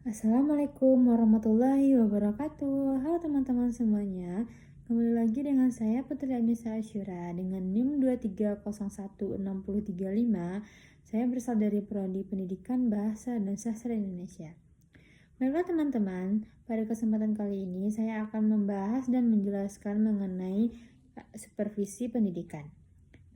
Assalamualaikum warahmatullahi wabarakatuh. Halo teman-teman semuanya. Kembali lagi dengan saya Putri Anissa Asyura dengan NIM 2301635. Saya berasal dari Prodi Pendidikan Bahasa dan Sastra Indonesia. Baiklah teman-teman, pada kesempatan kali ini saya akan membahas dan menjelaskan mengenai supervisi pendidikan.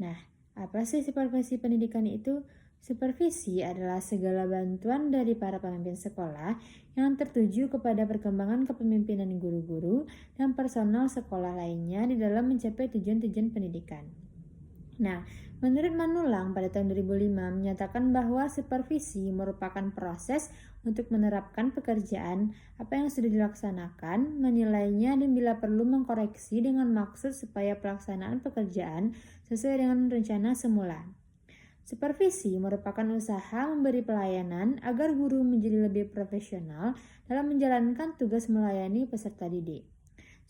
Nah, apa sih supervisi pendidikan itu? Supervisi adalah segala bantuan dari para pemimpin sekolah yang tertuju kepada perkembangan kepemimpinan guru-guru dan personal sekolah lainnya di dalam mencapai tujuan-tujuan pendidikan. Nah, menurut Manulang pada tahun 2005 menyatakan bahwa supervisi merupakan proses untuk menerapkan pekerjaan apa yang sudah dilaksanakan, menilainya dan bila perlu mengkoreksi dengan maksud supaya pelaksanaan pekerjaan sesuai dengan rencana semula. Supervisi merupakan usaha memberi pelayanan agar guru menjadi lebih profesional dalam menjalankan tugas melayani peserta didik.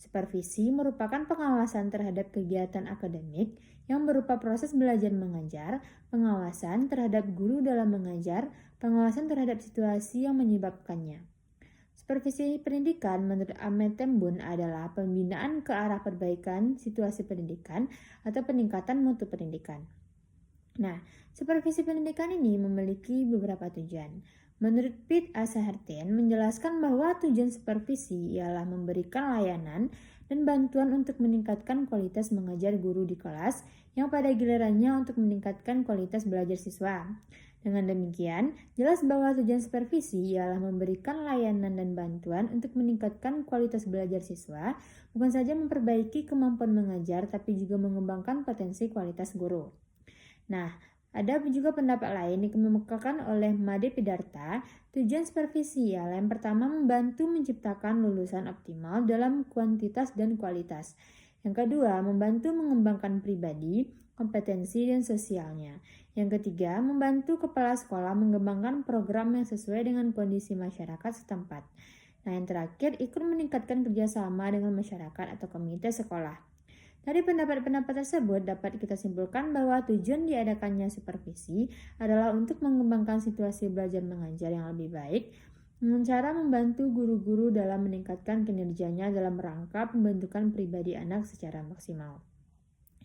Supervisi merupakan pengawasan terhadap kegiatan akademik yang berupa proses belajar mengajar, pengawasan terhadap guru dalam mengajar, pengawasan terhadap situasi yang menyebabkannya. Supervisi pendidikan menurut Ahmed Tembun adalah pembinaan ke arah perbaikan situasi pendidikan atau peningkatan mutu pendidikan. Nah, supervisi pendidikan ini memiliki beberapa tujuan. Menurut Pete Asahartian menjelaskan bahwa tujuan supervisi ialah memberikan layanan dan bantuan untuk meningkatkan kualitas mengajar guru di kelas yang pada gilirannya untuk meningkatkan kualitas belajar siswa. Dengan demikian, jelas bahwa tujuan supervisi ialah memberikan layanan dan bantuan untuk meningkatkan kualitas belajar siswa, bukan saja memperbaiki kemampuan mengajar tapi juga mengembangkan potensi kualitas guru. Nah, ada juga pendapat lain yang dikemukakan oleh Made Pidarta. Tujuan supervisi ialah yang pertama membantu menciptakan lulusan optimal dalam kuantitas dan kualitas. Yang kedua, membantu mengembangkan pribadi, kompetensi, dan sosialnya. Yang ketiga, membantu kepala sekolah mengembangkan program yang sesuai dengan kondisi masyarakat setempat. Nah, yang terakhir, ikut meningkatkan kerjasama dengan masyarakat atau komite sekolah. Dari pendapat-pendapat tersebut dapat kita simpulkan bahwa tujuan diadakannya supervisi adalah untuk mengembangkan situasi belajar mengajar yang lebih baik dengan cara membantu guru-guru dalam meningkatkan kinerjanya dalam rangka pembentukan pribadi anak secara maksimal.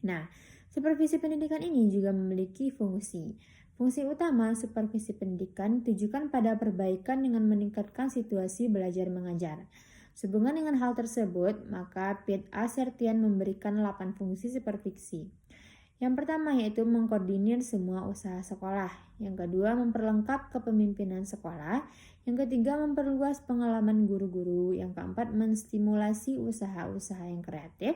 Nah, supervisi pendidikan ini juga memiliki fungsi. Fungsi utama supervisi pendidikan ditujukan pada perbaikan dengan meningkatkan situasi belajar mengajar. Sehubungan dengan hal tersebut, maka Pete Asertian memberikan 8 fungsi supervisi. Yang pertama yaitu mengkoordinir semua usaha sekolah. Yang kedua, memperlengkap kepemimpinan sekolah. Yang ketiga, memperluas pengalaman guru-guru. Yang keempat, menstimulasi usaha-usaha yang kreatif.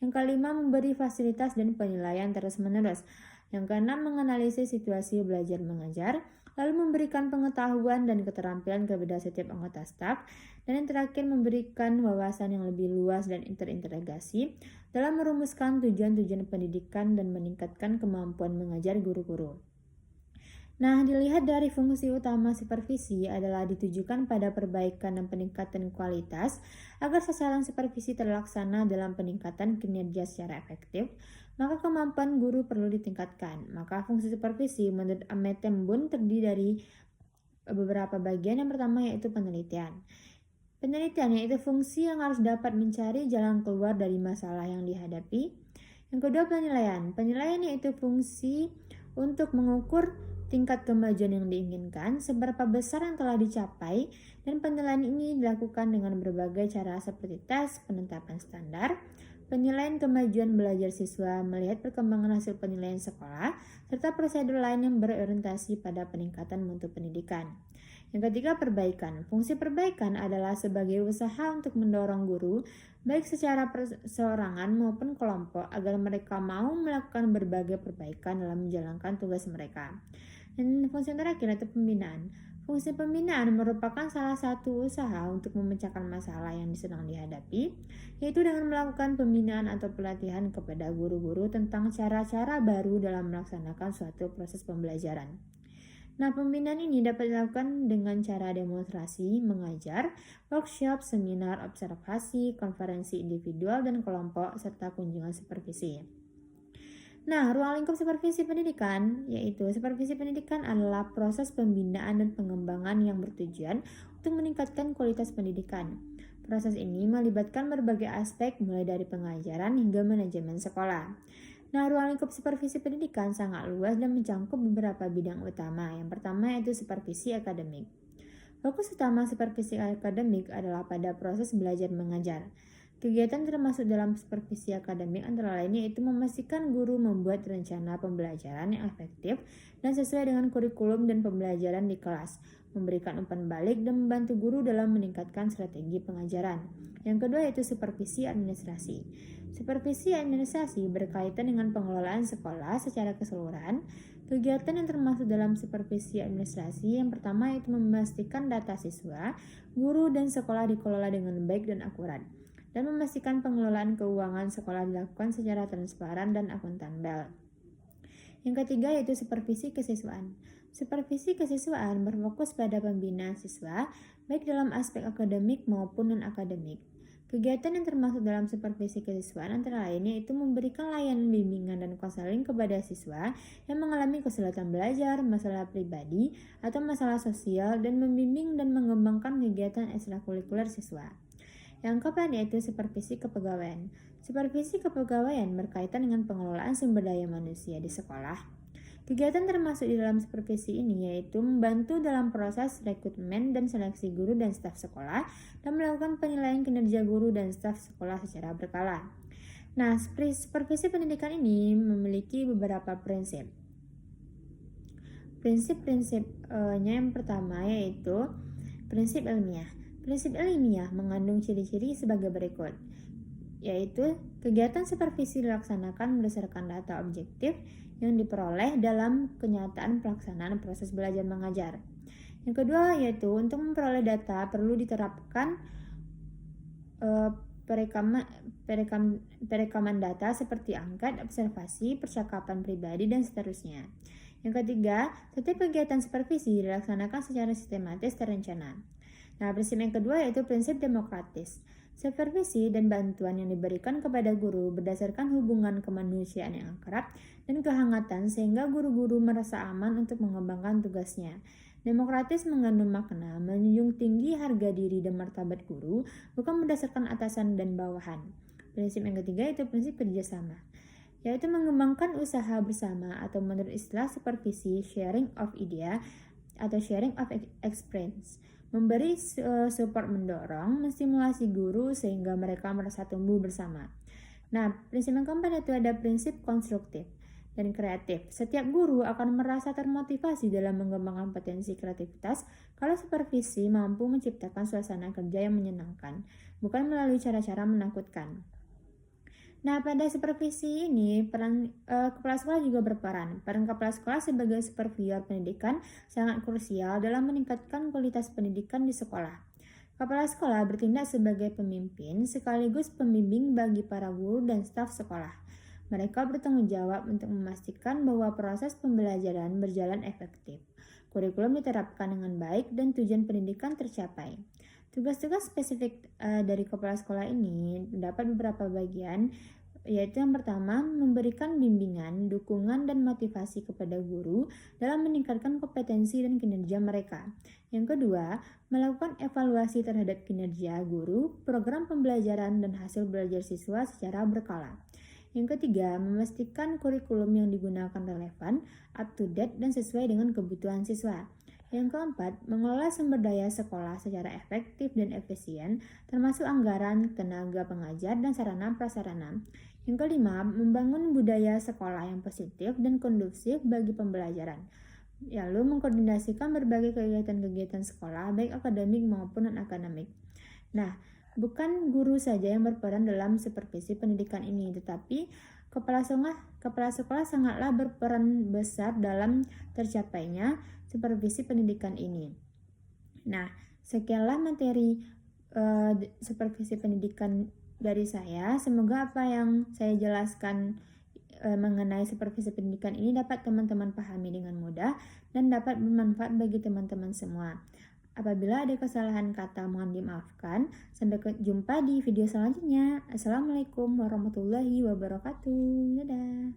Yang kelima, memberi fasilitas dan penilaian terus-menerus. Yang keenam, menganalisis situasi belajar mengajar, lalu memberikan pengetahuan dan keterampilan kepada setiap anggota staf, dan yang terakhir memberikan wawasan yang lebih luas dan terintegrasi dalam merumuskan tujuan-tujuan pendidikan dan meningkatkan kemampuan mengajar guru-guru. Nah, dilihat dari fungsi utama supervisi adalah ditujukan pada perbaikan dan peningkatan kualitas agar sasaran supervisi terlaksana dalam peningkatan kinerja secara efektif, maka kemampuan guru perlu ditingkatkan. Maka fungsi supervisi menurut Ahmed Tembun terdiri dari beberapa bagian. Yang pertama yaitu penelitian. Penelitian yaitu fungsi yang harus dapat mencari jalan keluar dari masalah yang dihadapi. Yang kedua penilaian. Penilaian yaitu fungsi untuk mengukur tingkat kemajuan yang diinginkan, seberapa besar yang telah dicapai, dan penilaian ini dilakukan dengan berbagai cara seperti tes, penetapan standar, penilaian kemajuan belajar siswa, melihat perkembangan hasil penilaian sekolah, serta prosedur lain yang berorientasi pada peningkatan mutu pendidikan. Yang ketiga, perbaikan. Fungsi perbaikan adalah sebagai usaha untuk mendorong guru, baik secara perseorangan maupun kelompok, agar mereka mau melakukan berbagai perbaikan dalam menjalankan tugas mereka. Dan fungsi terakhir yaitu pembinaan. Fungsi pembinaan merupakan salah satu usaha untuk memecahkan masalah yang sedang dihadapi, yaitu dengan melakukan pembinaan atau pelatihan kepada guru-guru tentang cara-cara baru dalam melaksanakan suatu proses pembelajaran. Nah, pembinaan ini dapat dilakukan dengan cara demonstrasi, mengajar, workshop, seminar, observasi, konferensi individual dan kelompok, serta kunjungan supervisi. Nah, ruang lingkup supervisi pendidikan, yaitu supervisi pendidikan adalah proses pembinaan dan pengembangan yang bertujuan untuk meningkatkan kualitas pendidikan. Proses ini melibatkan berbagai aspek mulai dari pengajaran hingga manajemen sekolah. Nah, ruang lingkup supervisi pendidikan sangat luas dan mencakup beberapa bidang utama. Yang pertama yaitu supervisi akademik. Fokus utama supervisi akademik adalah pada proses belajar mengajar. Kegiatan termasuk dalam supervisi akademik antara lain yaitu memastikan guru membuat rencana pembelajaran yang efektif dan sesuai dengan kurikulum dan pembelajaran di kelas, memberikan umpan balik dan membantu guru dalam meningkatkan strategi pengajaran. Yang kedua yaitu supervisi administrasi. Supervisi administrasi berkaitan dengan pengelolaan sekolah secara keseluruhan. Kegiatan yang termasuk dalam supervisi administrasi yang pertama yaitu memastikan data siswa, guru, dan sekolah dikelola dengan baik dan akurat, dan memastikan pengelolaan keuangan sekolah dilakukan secara transparan dan akuntabel. Yang ketiga yaitu supervisi kesiswaan. Supervisi kesiswaan berfokus pada pembinaan siswa, baik dalam aspek akademik maupun non-akademik. Kegiatan yang termasuk dalam supervisi kesiswaan antara lain yaitu memberikan layanan bimbingan dan konseling kepada siswa yang mengalami kesulitan belajar, masalah pribadi, atau masalah sosial, dan membimbing dan mengembangkan kegiatan ekstrakurikuler siswa. Yang keempat yaitu supervisi kepegawaian. Supervisi kepegawaian berkaitan dengan pengelolaan sumber daya manusia di sekolah. Kegiatan termasuk di dalam supervisi ini yaitu membantu dalam proses rekrutmen dan seleksi guru dan staf sekolah dan melakukan penilaian kinerja guru dan staf sekolah secara berkala. Nah, supervisi pendidikan ini memiliki beberapa prinsip. Prinsip-prinsipnya yang pertama yaitu prinsip ilmiah. Prinsip ilmiah mengandung ciri-ciri sebagai berikut, yaitu kegiatan supervisi dilaksanakan berdasarkan data objektif yang diperoleh dalam kenyataan pelaksanaan proses belajar mengajar. Yang kedua yaitu untuk memperoleh data perlu diterapkan perekaman data seperti angkat, observasi, percakapan pribadi, dan seterusnya. Yang ketiga, setiap kegiatan supervisi dilaksanakan secara sistematis terencana. Nah, prinsip yang kedua yaitu prinsip demokratis. Supervisi dan bantuan yang diberikan kepada guru berdasarkan hubungan kemanusiaan yang akrab dan kehangatan sehingga guru-guru merasa aman untuk mengembangkan tugasnya. Demokratis mengandung makna menjunjung tinggi harga diri dan martabat guru, bukan berdasarkan atasan dan bawahan. Prinsip yang ketiga yaitu prinsip kerjasama, yaitu mengembangkan usaha bersama atau menurut istilah supervisi sharing of idea atau sharing of experience. Memberi support mendorong, menstimulasi guru sehingga mereka merasa tumbuh bersama. Nah, prinsip yang keempat itu ada prinsip konstruktif dan kreatif. Setiap guru akan merasa termotivasi dalam mengembangkan potensi kreativitas kalau supervisi mampu menciptakan suasana kerja yang menyenangkan, bukan melalui cara-cara menakutkan. Nah, pada supervisi ini, peran kepala sekolah juga berperan. Peran kepala sekolah sebagai supervisor pendidikan sangat krusial dalam meningkatkan kualitas pendidikan di sekolah. Kepala sekolah bertindak sebagai pemimpin sekaligus pembimbing bagi para guru dan staf sekolah. Mereka bertanggung jawab untuk memastikan bahwa proses pembelajaran berjalan efektif, kurikulum diterapkan dengan baik, dan tujuan pendidikan tercapai. Tugas-tugas spesifik dari kepala sekolah ini terdapat beberapa bagian, yaitu yang pertama, memberikan bimbingan, dukungan, dan motivasi kepada guru dalam meningkatkan kompetensi dan kinerja mereka. Yang kedua, melakukan evaluasi terhadap kinerja guru, program pembelajaran, dan hasil belajar siswa secara berkala. Yang ketiga, memastikan kurikulum yang digunakan relevan, up to date, dan sesuai dengan kebutuhan siswa. Yang keempat, mengelola sumber daya sekolah secara efektif dan efisien, termasuk anggaran, tenaga pengajar, dan sarana prasarana. Yang kelima, membangun budaya sekolah yang positif dan kondusif bagi pembelajaran. Lalu mengkoordinasikan berbagai kegiatan-kegiatan sekolah, baik akademik maupun non-akademik. Nah, bukan guru saja yang berperan dalam supervisi pendidikan ini, tetapi kepala sekolah sangatlah berperan besar dalam tercapainya supervisi pendidikan ini. Nah, sekianlah materi supervisi pendidikan dari saya. Semoga apa yang saya jelaskan mengenai supervisi pendidikan ini dapat teman-teman pahami dengan mudah dan dapat bermanfaat bagi teman-teman semua. Apabila ada kesalahan kata, mohon dimaafkan. Sampai jumpa di video selanjutnya. Assalamualaikum warahmatullahi wabarakatuh. Dadah.